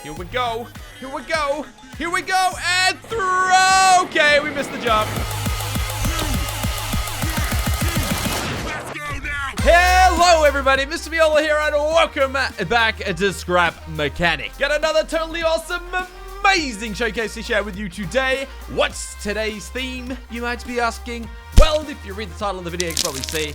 Here we go. Here we go. Here we go. And throw. Okay, we missed the jump. Hello, everybody. Mr. Viola here, and welcome back to Scrap Mechanic. Got another totally awesome, amazing showcase to share with you today. What's today's theme, you might be asking? Well, if you read the title of the video, you can probably see.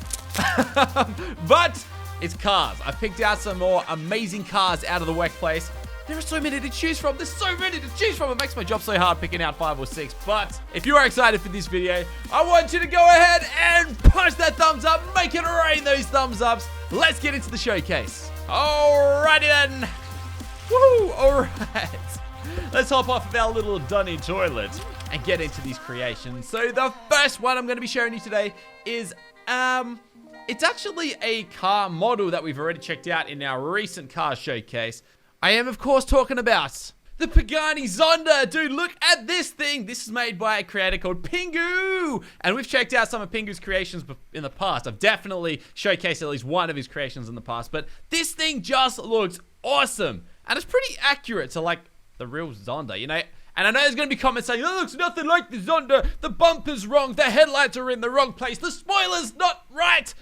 But it's cars. I've picked out some more amazing cars out of the workplace. There are so many to choose from. There's so many to choose from. It makes my job so hard picking out 5 or 6. But if you are excited for this video, I want you to go ahead and punch that thumbs up. Make it rain those thumbs ups. Let's get into the showcase. Alrighty then. Woo! Alright. Let's hop off of our little dunny toilet and get into these creations. So the first one I'm going to be showing you today is, it's actually a car model that we've already checked out in our recent car showcase. I am, of course, talking about the Pagani Zonda. Dude, look at this thing. This is made by a creator called Pingu. And we've checked out some of Pingu's creations in the past. I've definitely showcased at least one of his creations in the past. But this thing just looks awesome. And it's pretty accurate to, like, the real Zonda, you know? And I know there's going to be comments saying, oh, it looks nothing like the Zonda. The bumper's wrong. The headlights are in the wrong place. The spoiler's not right.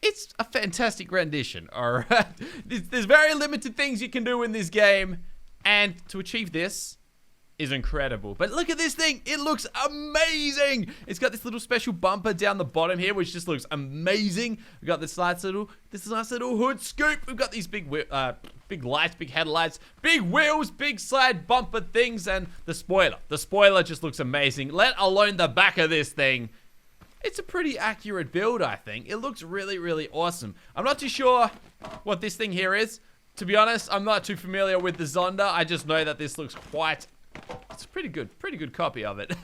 It's a fantastic rendition, alright? There's very limited things you can do in this game, and to achieve this is incredible. But look at this thing. It looks amazing. It's got this little special bumper down the bottom here, which just looks amazing. We've got this nice little hood scoop. We've got these big lights, big headlights, big wheels, big side bumper things, and the spoiler. The spoiler just looks amazing, let alone the back of this thing. It's a pretty accurate build, I think. It looks really, really awesome. I'm not too sure what this thing here is. To be honest, I'm not too familiar with the Zonda. I just know that this looks quite... It's a pretty good copy of it.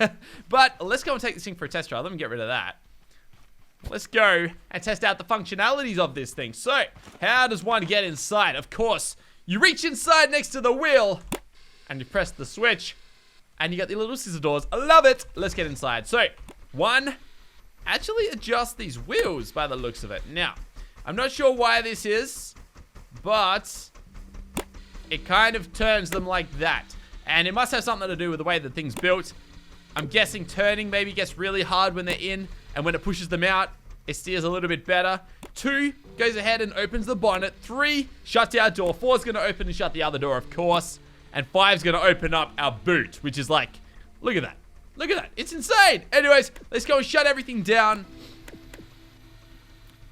But let's go and take this thing for a test drive. Let me get rid of that. Let's go and test out the functionalities of this thing. So, how does one get inside? Of course, you reach inside next to the wheel and you press the switch and you got the little scissor doors. I love it. Let's get inside. So, one... actually adjust these wheels by the looks of it. Now, I'm not sure why this is, but it kind of turns them like that. And it must have something to do with the way the thing's built. I'm guessing turning maybe gets really hard when they're in, and when it pushes them out, it steers a little bit better. 2 goes ahead and opens the bonnet. 3 shuts our door. 4 is going to open and shut the other door, of course. And 5 is going to open up our boot, which is like, look at that. Look at that. It's insane. Anyways, let's go and shut everything down.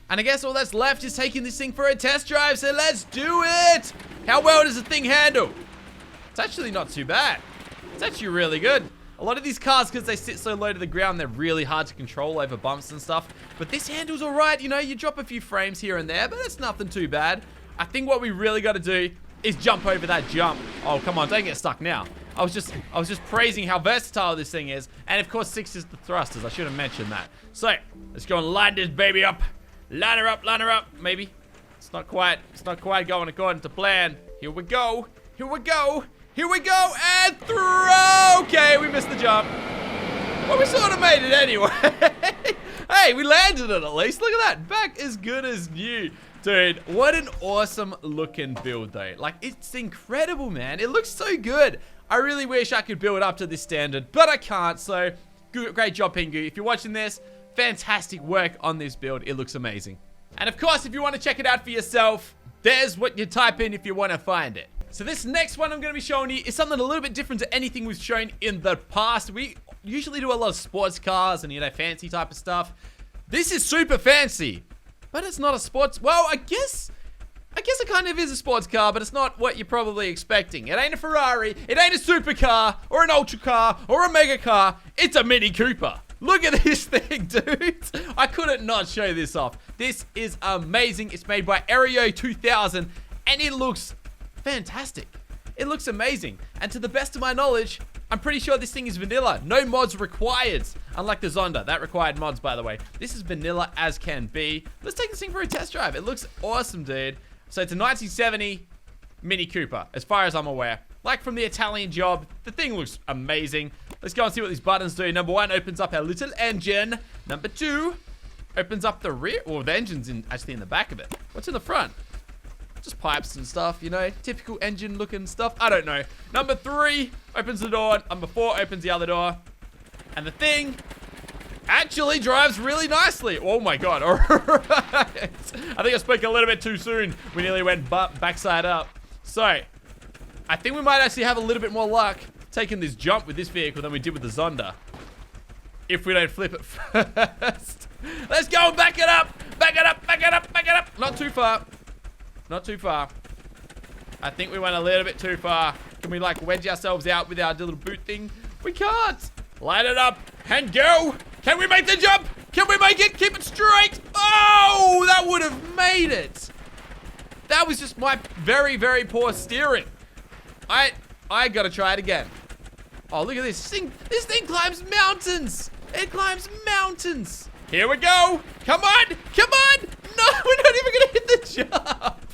And I guess all that's left is taking this thing for a test drive. So let's do it. How well does the thing handle? It's actually not too bad. It's actually really good. A lot of these cars, because they sit so low to the ground, they're really hard to control over bumps and stuff. But this handles all right. You know, you drop a few frames here and there, but it's nothing too bad. I think what we really got to do is jump over that jump. Oh, come on. Don't get stuck now. I was just praising how versatile this thing is. And of course, 6 is the thrusters. I should have mentioned that. So, let's go and line this baby up. Line her up, maybe. It's not quite going according to plan. Here we go. Here we go. Here we go. And throw. Okay, we missed the jump. Well, we sort of made it anyway. Hey, we landed it at least. Look at that. Back as good as new. Dude, what an awesome looking build though. Like, it's incredible, man. It looks so good. I really wish I could build up to this standard, but I can't, so great job, Pingu. If you're watching this, fantastic work on this build. It looks amazing. And of course, if you want to check it out for yourself, there's what you type in if you want to find it. So this next one I'm going to be showing you is something a little bit different to anything we've shown in the past. We usually do a lot of sports cars and, you know, fancy type of stuff. This is super fancy, but it's not a sports... Well, I guess it kind of is a sports car, but it's not what you're probably expecting. It ain't a Ferrari, it ain't a supercar, or an ultra car, or a mega car. It's a Mini Cooper. Look at this thing, dude. I couldn't not show this off. This is amazing. It's made by Avery 2000, and it looks fantastic. It looks amazing. And to the best of my knowledge, I'm pretty sure this thing is vanilla. No mods required. Unlike the Zonda. That required mods, by the way. This is vanilla as can be. Let's take this thing for a test drive. It looks awesome, dude. So it's a 1970 Mini Cooper, as far as I'm aware. Like from the Italian job, the thing looks amazing. Let's go and see what these buttons do. Number 1 opens up our little engine. Number 2 opens up the rear. Well, the engine's actually in the back of it. What's in the front? just pipes and stuff, you know, typical engine looking stuff. I don't know. Number 3 opens the door. Number 4 opens the other door. And the thing actually drives really nicely. Oh my god. All right. I think I spoke a little bit too soon. We nearly went backside up. So, I think we might actually have a little bit more luck taking this jump with this vehicle than we did with the Zonda. If we don't flip it first. Let's go. Back it up. Back it up. Back it up. Back it up. Not too far. Not too far. I think we went a little bit too far. Can we like wedge ourselves out with our little boot thing? We can't. Light it up and go. Can we make the jump? Can we make it? Keep it straight. Oh, that would have made it. That was just my very, very poor steering. I gotta try it again. Oh, look at this thing. This thing climbs mountains. It climbs mountains. Here we go. Come on. Come on. No, we're not even gonna hit the jump.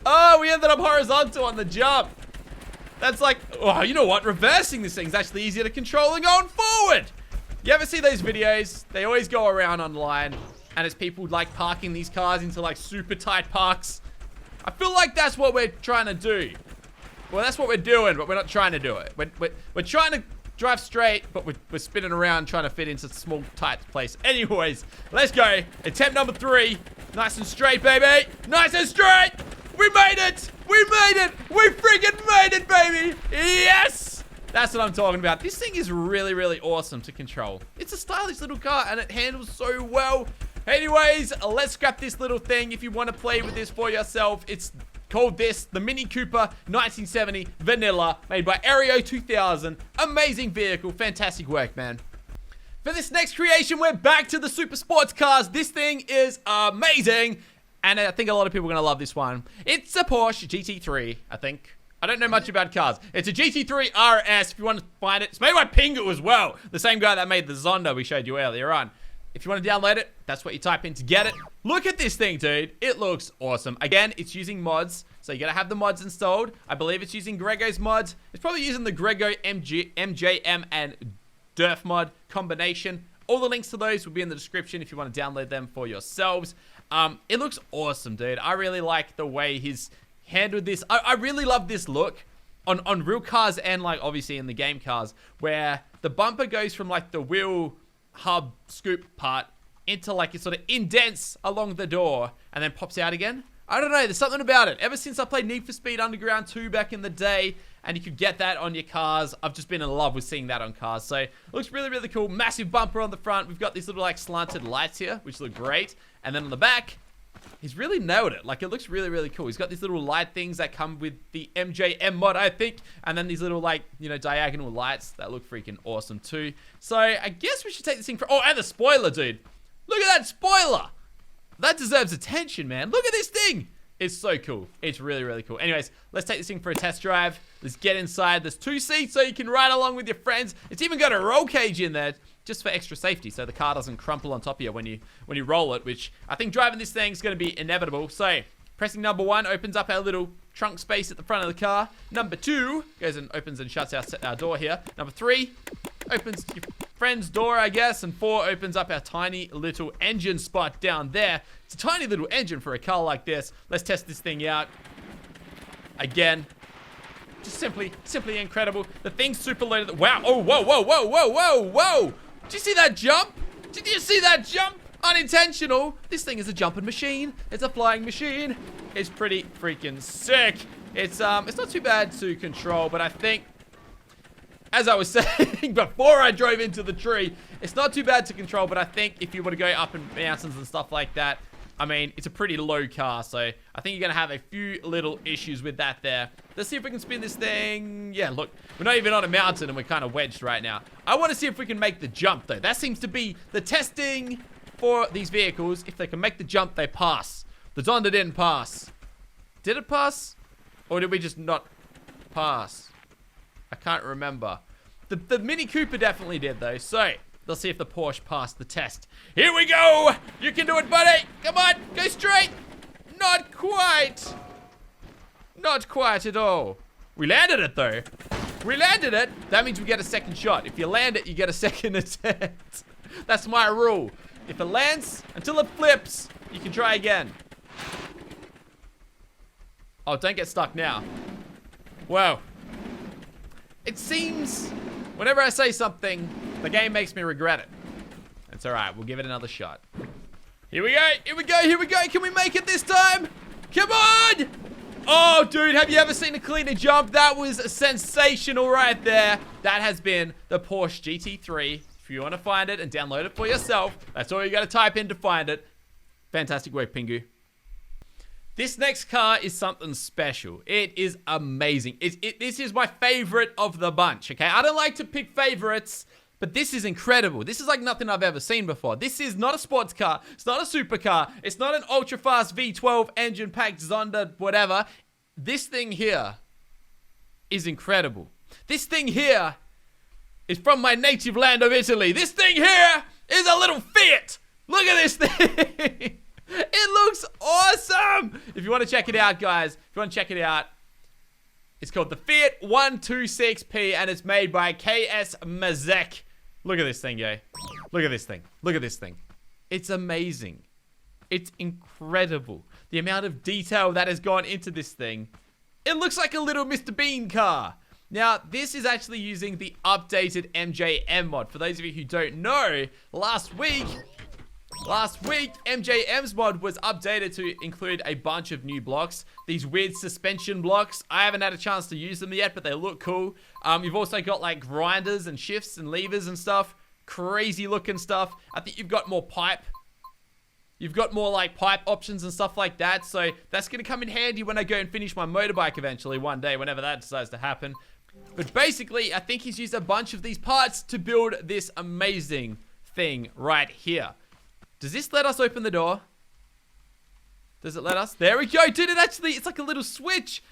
Oh, we ended up horizontal on the jump. That's like, oh, you know what? Reversing this thing is actually easier to control than going forward. You ever see those videos? They always go around online, and it's people like parking these cars into like super tight parks. I feel like that's what we're trying to do. Well, that's what we're doing, but we're not trying to do it. We're trying to drive straight, but we're spinning around trying to fit into small, tight place. Anyways, let's go. Attempt number 3. Nice and straight, baby. Nice and straight. We made it. We made it. We freaking made it, baby. Yes. That's what I'm talking about. This thing is really, really awesome to control. It's a stylish little car, and it handles so well. Anyways, let's scrap this little thing. If you want to play with this for yourself, it's called the Mini Cooper 1970 Vanilla, made by Aereo 2000. Amazing vehicle. Fantastic work, man. For this next creation, we're back to the super sports cars. This thing is amazing, and I think a lot of people are going to love this one. It's a Porsche Gt3, I think. I don't know much about cars. It's a GT3 RS, if you want to find it. It's made by Pingu as well, the same guy that made the Zonda we showed you earlier on. If you want to download it, that's what you type in to get it. Look at this thing, dude. It looks awesome. Again, it's using mods, so you gotta have the mods installed. I believe it's using Grego's mods. It's probably using the Grego MJM and Durf mod combination. All the links to those will be in the description if you want to download them for yourselves. It looks awesome, dude. I really like the way he's handled this. I really love this look on real cars and like obviously in the game cars, where the bumper goes from like the wheel hub scoop part into like it sort of indents along the door and then pops out again. I don't know, there's something about it. Ever since I played Need for Speed Underground 2 back in the day, and you could get that on your cars, I've just been in love with seeing that on cars. So it looks really, really cool. Massive bumper on the front. We've got these little like slanted lights here, which look great. And then on the back, he's really nailed it. Like, it looks really, really cool. He's got these little light things that come with the MJM mod, I think. And then these little, like, you know, diagonal lights that look freaking awesome, too. So, I guess we should take this thing for... Oh, and the spoiler, dude. Look at that spoiler. That deserves attention, man. Look at this thing. It's so cool. It's really, really cool. Anyways, let's take this thing for a test drive. Let's get inside. There's 2 seats so you can ride along with your friends. It's even got a roll cage in there, just for extra safety, so the car doesn't crumple on top of you when you roll it, which I think driving this thing is going to be inevitable. So, pressing number 1 opens up our little trunk space at the front of the car. Number 2 goes and opens and shuts our door here. Number 3 opens your friend's door, I guess, and 4 opens up our tiny little engine spot down there. It's a tiny little engine for a car like this. Let's test this thing out. Again, just simply incredible. The thing's super loaded. Wow. Oh, whoa, whoa, whoa, whoa, whoa, whoa. Did you see that jump? Did you see that jump? Unintentional. This thing is a jumping machine. It's a flying machine. It's pretty freaking sick. It's not too bad to control, but I think, as I was saying before I drove into the tree, it's not too bad to control, but I think if you were to go up in mountains and stuff like that, I mean, it's a pretty low car, so I think you're going to have a few little issues with that there. Let's see if we can spin this thing. Yeah, look, we're not even on a mountain and we're kind of wedged right now. I want to see if we can make the jump, though. That seems to be the testing for these vehicles. If they can make the jump, they pass. The Zonda didn't pass. Did it pass? Or did we just not pass? I can't remember. The Mini Cooper definitely did, though, so let's see if the Porsche passed the test. Here we go! You can do it, buddy! Come on, go straight! Not quite! Not quite at all. We landed it, though. We landed it. That means we get a second shot. If you land it, you get a second attempt. That's my rule. If it lands, until it flips, you can try again. Oh, don't get stuck now. Whoa. It seems whenever I say something, the game makes me regret it. It's alright. We'll give it another shot. Here we go. Here we go. Here we go. Can we make it this time? Come on! Oh, dude, have you ever seen a cleaner jump? That was sensational right there. That has been the Porsche GT3. If you want to find it and download it for yourself, that's all you got to type in to find it. Fantastic work, Pingu. This next car is something special. It is amazing. This is my favorite of the bunch, okay? I don't like to pick favorites, but this is incredible. This is like nothing I've ever seen before. This is not a sports car. It's not a supercar. It's not an ultra-fast V12 engine-packed Zonda, whatever. This thing here is incredible. This thing here is from my native land of Italy. This thing here is a little Fiat. Look at this thing. It looks awesome. If you want to check it out, guys, it's called the Fiat 126P, and it's made by KS Mazek. Look at this thing, yo. Look at this thing. Look at this thing. It's amazing. It's incredible. The amount of detail that has gone into this thing. It looks like a little Mr. Bean car. Now, this is actually using the updated MJM mod. For those of you who don't know, last week, MJM's mod was updated to include a bunch of new blocks. These weird suspension blocks. I haven't had a chance to use them yet, but they look cool. You've also got like grinders and shifts and levers and stuff. Crazy looking stuff. I think you've got more pipe. You've got more like pipe options and stuff like that. So that's going to come in handy when I go and finish my motorbike eventually one day, whenever that decides to happen. But basically, I think he's used a bunch of these parts to build this amazing thing right here. Does this let us open the door? Does it let us? There we go, dude. It's like a little switch.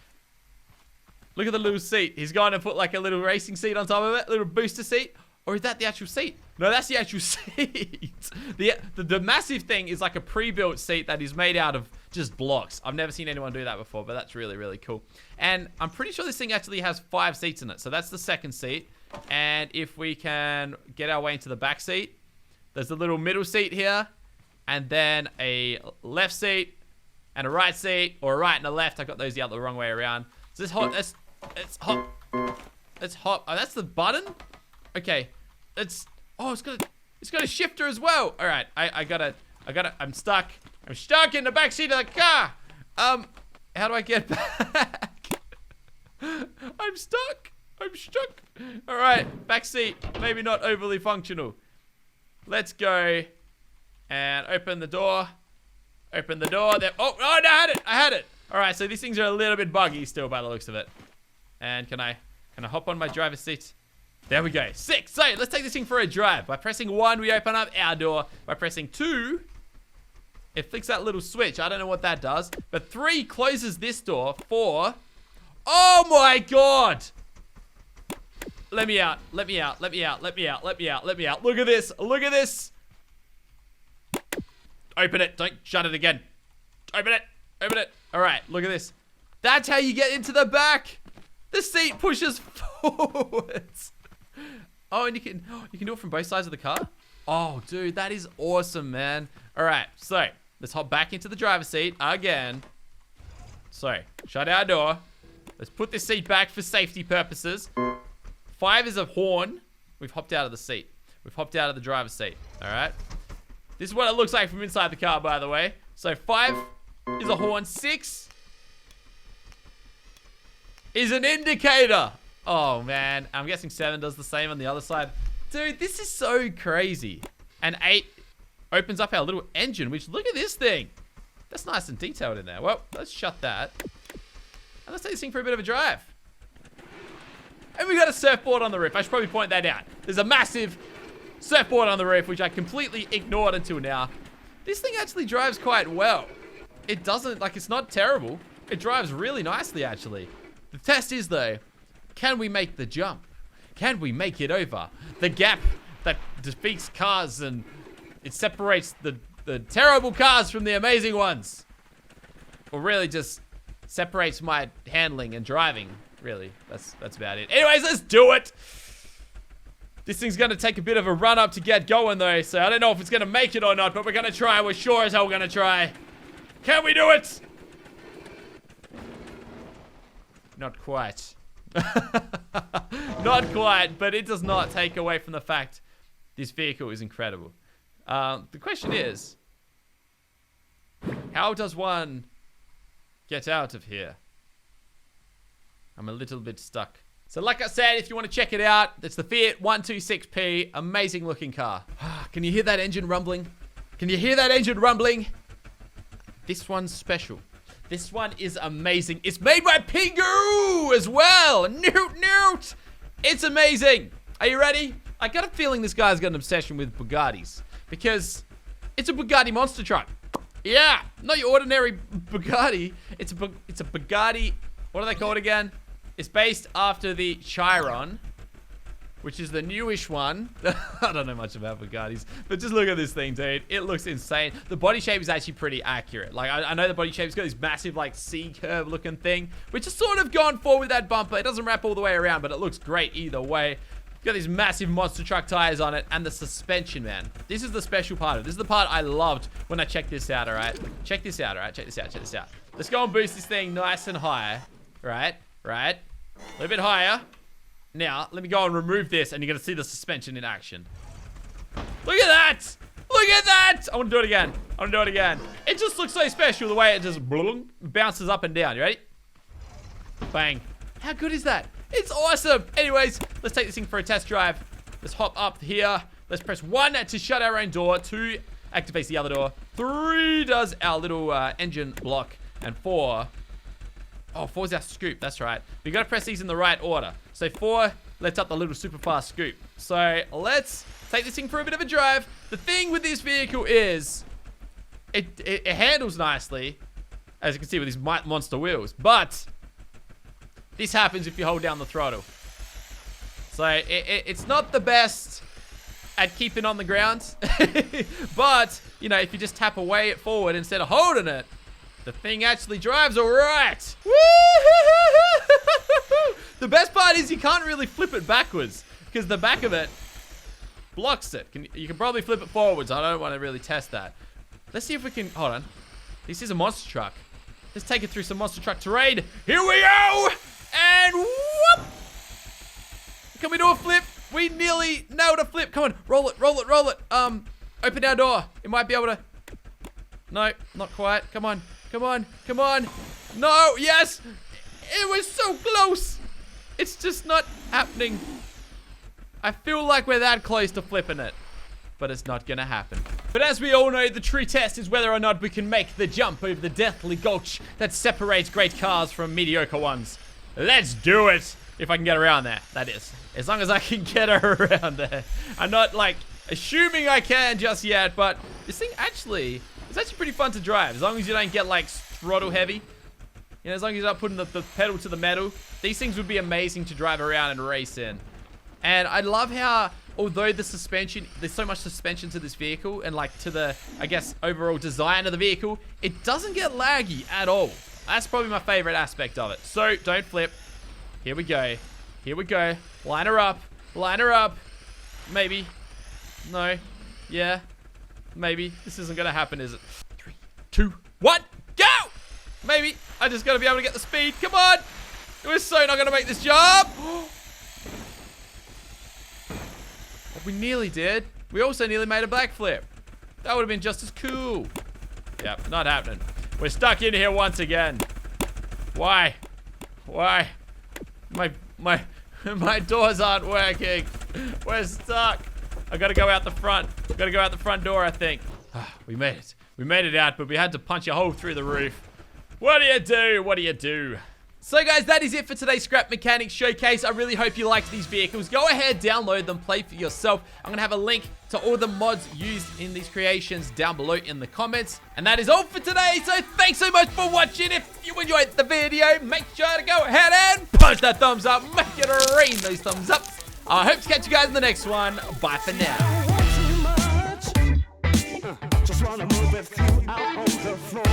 Look at the little seat. He's going to put like a little racing seat on top of it, a little booster seat. Or is that the actual seat? No, that's the actual seat. The massive thing is like a pre-built seat that is made out of just blocks. I've never seen anyone do that before, but that's really, really cool. And I'm pretty sure this thing actually has 5 seats in it. So that's the second seat. And if we can get our way into the back seat, there's a little middle seat here. And then a left seat and a right seat, or a right and a left. I got those the wrong way around. So this hot, it's hot. It's hot. Oh, that's the button? Okay. It's got a shifter as well. All right. I'm stuck. I'm stuck in the back seat of the car. How do I get back? I'm stuck. All right. Back seat. Maybe not overly functional. Let's go. And open the door. Open the door. There. Oh, no, I had it. All right, so these things are a little bit buggy still by the looks of it. And can I hop on my driver's seat? There we go. 6. So let's take this thing for a drive. By pressing 1, we open up our door. By pressing 2, it flicks that little switch. I don't know what that does. But 3 closes this door. 4. Oh my God. Let me out. Let me out. Let me out. Let me out. Let me out. Let me out. Look at this. Look at this. Open it. Don't shut it again. Open it. Open it. All right. Look at this. That's how you get into the back. The seat pushes forwards. Oh, and you can do it from both sides of the car? Oh, dude, that is awesome, man. All right. So, let's hop back into the driver's seat again. So, shut our door. Let's put this seat back for safety purposes. 5 is a horn. We've hopped out of the seat. We've hopped out of the driver's seat. All right. This is what it looks like from inside the car, by the way. So 5 is a horn. 6 is an indicator. Oh, man. I'm guessing 7 does the same on the other side. Dude, this is so crazy. And 8 opens up our little engine, which, look at this thing. That's nice and detailed in there. Well, let's shut that. And let's take this thing for a bit of a drive. And we got a surfboard on the roof. I should probably point that out. There's a massive surfboard on the roof, which I completely ignored until now. This thing actually drives quite well. It doesn't, like, it's not terrible. It drives really nicely, actually. The test is, though, can we make the jump? Can we make it over the gap that defeats cars and it separates the terrible cars from the amazing ones? Or really just separates my handling and driving, really. That's about it. Anyways, let's do it. This thing's going to take a bit of a run up to get going, though, so I don't know if it's going to make it or not, but we're going to try. We're sure as hell going to try. Can we do it? Not quite. Not quite, but it does not take away from the fact this vehicle is incredible. The question is, how does one get out of here? I'm a little bit stuck. So like I said, if you want to check it out, it's the Fiat 126P. Amazing looking car. Can you hear that engine rumbling? Can you hear that engine rumbling? This one's special. This one is amazing. It's made by Pingu as well. Noot. It's amazing. Are you ready? I got a feeling this guy's got an obsession with Bugattis because it's a Bugatti monster truck. Yeah, not your ordinary Bugatti. It's a Bugatti. What are they called again? It's based after the Chiron, which is the newish one. I don't know much about Bugattis, but just look at this thing, dude. It looks insane. The body shape is actually pretty accurate. Like, I know the body shape's got this massive, like, C-curve looking thing, which is sort of gone forward with that bumper. It doesn't wrap all the way around, but it looks great either way. Got these massive monster truck tires on it, and the suspension, man. This is the special part of it. This is the part I loved when I checked this out, all right? Check this out, all right? Check this out. Let's go and boost this thing nice and high, right? A little bit higher. Now, let me go and remove this, and you're going to see the suspension in action. Look at that! Look at that! I want to do it again. It just looks so special, the way it just bounces up and down. You ready? Bang. How good is that? It's awesome. Anyways, let's take this thing for a test drive. Let's hop up here. Let's press 1 to shut our own door. 2 activates the other door. 3 does our little engine block. And 4... Oh, 4's our scoop. That's right. We got to press these in the right order. So 4 lets up the little super fast scoop. So let's take this thing for a bit of a drive. The thing with this vehicle is it handles nicely, as you can see with these monster wheels. But this happens if you hold down the throttle. So it's not the best at keeping on the ground. But, you know, if you just tap away it forward instead of holding it, the thing actually drives all right. The best part is you can't really flip it backwards because the back of it blocks it. You can probably flip it forwards. I don't want to really test that. Let's see if we can... Hold on. This is a monster truck. Let's take it through some monster truck terrain. Here we go! And whoop! Can we do a flip? We nearly nailed a flip. Come on. Roll it. Open our door. It might be able to... No, not quite. Come on. No, yes! It was so close! It's just not happening. I feel like we're that close to flipping it, but it's not gonna happen. But as we all know, the true test is whether or not we can make the jump over the deathly gulch that separates great cars from mediocre ones. Let's do it! If I can get around there, that is. As long as I can get around there. I'm not, like, assuming I can just yet, but this thing actually... It's actually pretty fun to drive, as long as you don't get, like, throttle heavy. You know, as long as you're not putting the pedal to the metal. These things would be amazing to drive around and race in. And I love how, although the suspension, there's so much suspension to this vehicle, and, like, to the, I guess, overall design of the vehicle, it doesn't get laggy at all. That's probably my favorite aspect of it. So, don't flip. Here we go. Line her up. Maybe. No. Yeah. Maybe. This isn't gonna happen, is it? 3, 2, 1, go! Maybe. I just gotta be able to get the speed. Come on! We're so not gonna make this jump! We nearly did. We also nearly made a backflip. That would have been just as cool. Yep, not happening. We're stuck in here once again. Why? My doors aren't working. We're stuck. I gotta go out the front. Gotta go out the front door, I think. We made it. We made it out, but we had to punch a hole through the roof. What do you do? So guys, that is it for today's Scrap Mechanics Showcase. I really hope you liked these vehicles. Go ahead, download them, play for yourself. I'm going to have a link to all the mods used in these creations down below in the comments. And that is all for today. So thanks so much for watching. If you enjoyed the video, make sure to go ahead and punch that thumbs up. Make it rain those thumbs ups. I hope to catch you guys in the next one. Bye for now. Just wanna move with you out on the floor.